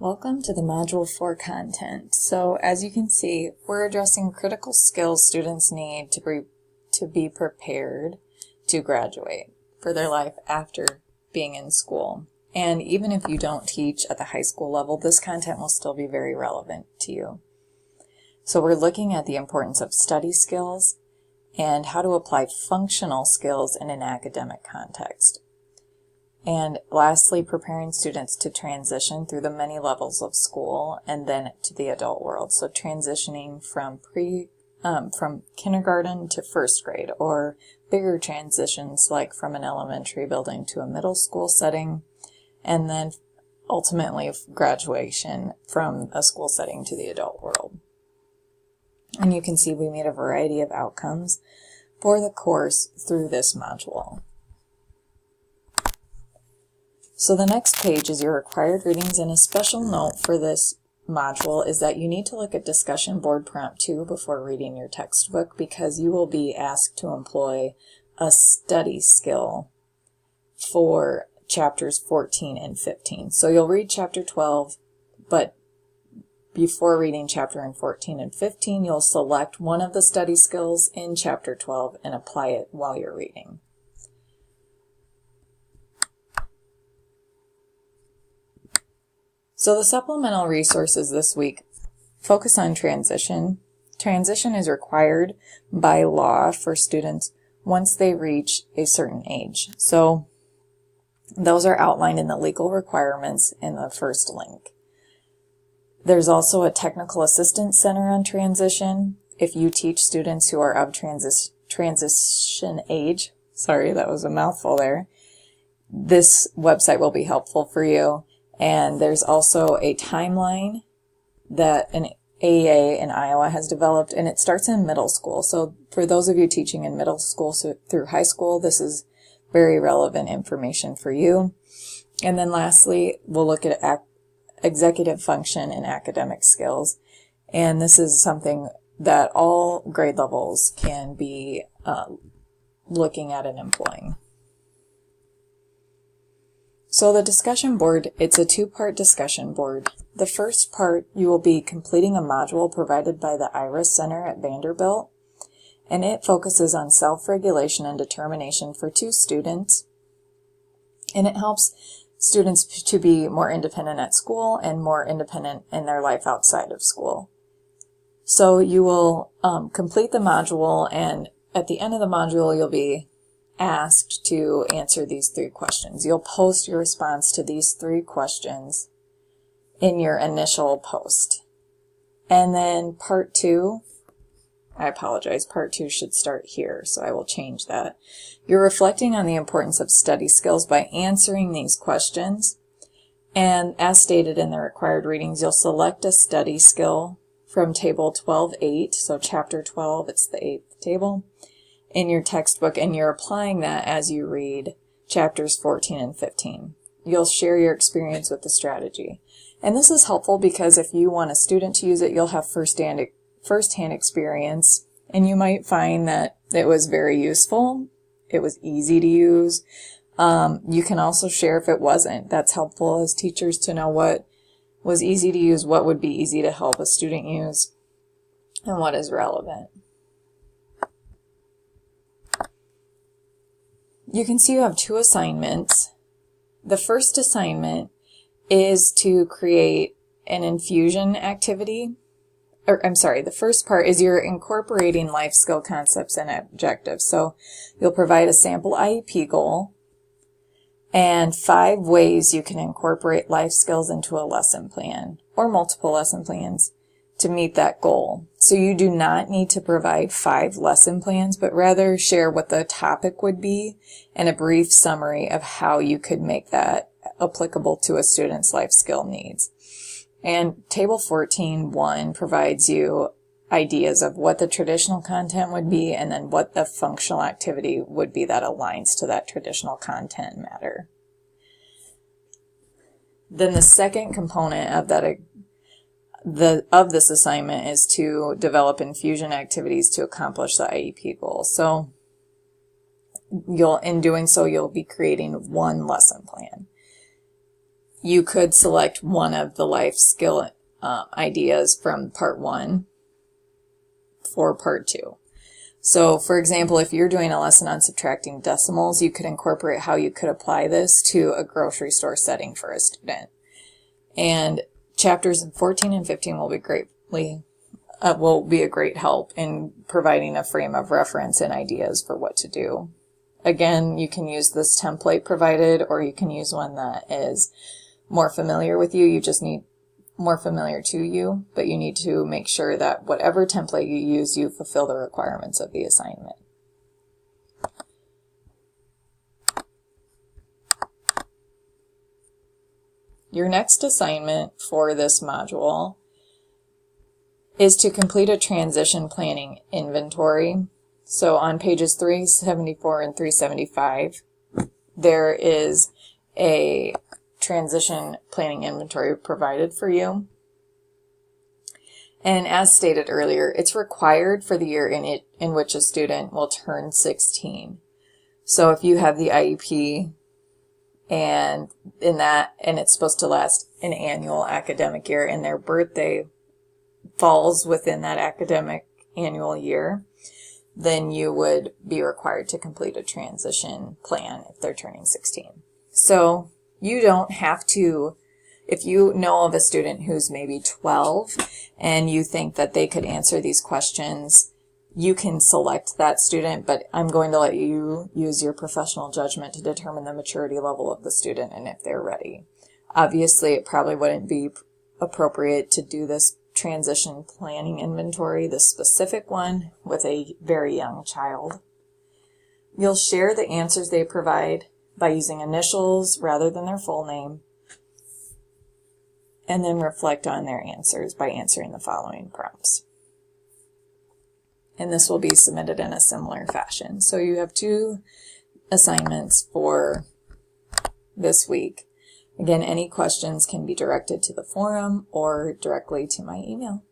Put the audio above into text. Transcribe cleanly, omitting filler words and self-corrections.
Welcome to the Module 4 content. So as you can see, we're addressing critical skills students need to be prepared to graduate for their life after being in school. And even if you don't teach at the high school level, this content will still be very relevant to you. So we're looking at the importance of study skills and how to apply functional skills in an academic context. And lastly, preparing students to transition through the many levels of school and then to the adult world. So transitioning from kindergarten to first grade, or bigger transitions like from an elementary building to a middle school setting, and then ultimately graduation from a school setting to the adult world. And you can see we made a variety of outcomes for the course through this module. So the next page is your required readings, and a special note for this module is that you need to look at discussion board prompt 2 before reading your textbook, because you will be asked to employ a study skill for chapters 14 and 15. So you'll read chapter 12, but before reading chapter 14 and 15, you'll select one of the study skills in chapter 12 and apply it while you're reading. So the supplemental resources this week focus on transition. Transition is required by law for students once they reach a certain age. So those are outlined in the legal requirements in the first link. There's also a technical assistance center on transition. If you teach students who are of transition age, sorry, that was a mouthful there, this website will be helpful for you. And there's also a timeline that an AA in Iowa has developed, and it starts in middle school. So for those of you teaching in middle school through high school, this is very relevant information for you. And then lastly, we'll look at executive function and academic skills. And this is something that all grade levels can be looking at and employing. So the discussion board, it's a two-part discussion board. The first part, you will be completing a module provided by the IRIS Center at Vanderbilt, and it focuses on self-regulation and determination for 2 students, and it helps students to be more independent at school and more independent in their life outside of school. So you will complete the module, and at the end of the module, you'll be asked to answer these 3 questions. You'll post your response to these 3 questions in your initial post. And then part 2, I apologize, part 2 should start here, so I will change that. You're reflecting on the importance of study skills by answering these questions. And as stated in the required readings, you'll select a study skill from table 12.8, so chapter 12, it's the 8th table, in your textbook, and you're applying that as you read chapters 14 and 15. You'll share your experience with the strategy. And this is helpful because if you want a student to use it, you'll have first-hand experience, and you might find that it was very useful. It was easy to use. You can also share if it wasn't. That's helpful as teachers to know what was easy to use, what would be easy to help a student use, and what is relevant. You can see you have 2 assignments. The first assignment is to create an infusion activity. The first part is you're incorporating life skill concepts and objectives. So you'll provide a sample IEP goal and 5 ways you can incorporate life skills into a lesson plan or multiple lesson plans to meet that goal. So you do not need to provide 5 lesson plans, but rather share what the topic would be and a brief summary of how you could make that applicable to a student's life skill needs. And table 14.1 provides you ideas of what the traditional content would be and then what the functional activity would be that aligns to that traditional content matter. Then the second component of that this assignment is to develop infusion activities to accomplish the IEP goal. So in doing so, you'll be creating 1 lesson plan. you could select one of the life skill ideas from part 1 for part 2. So, for example, if you're doing a lesson on subtracting decimals, you could incorporate how you could apply this to a grocery store setting for a student. And chapters 14 and 15 will be a great help in providing a frame of reference and ideas for what to do. Again, you can use this template provided, or you can use one that is more familiar with you. You just need more familiar to you, but you need to make sure that whatever template you use, you fulfill the requirements of the assignment. Your next assignment for this module is to complete a transition planning inventory. So on pages 374 and 375, there is a transition planning inventory provided for you. And as stated earlier, it's required for the year in which a student will turn 16. So if you have the IEP and it's supposed to last an annual academic year, and their birthday falls within that academic annual year, then you would be required to complete a transition plan if they're turning 16. So you don't have to, if you know of a student who's maybe 12 and you think that they could answer these questions, you can select that student, but I'm going to let you use your professional judgment to determine the maturity level of the student and if they're ready. Obviously, it probably wouldn't be appropriate to do this transition planning inventory, this specific one, with a very young child. You'll share the answers they provide by using initials rather than their full name, and then reflect on their answers by answering the following prompts. And this will be submitted in a similar fashion. So you have 2 assignments for this week. Again, any questions can be directed to the forum or directly to my email.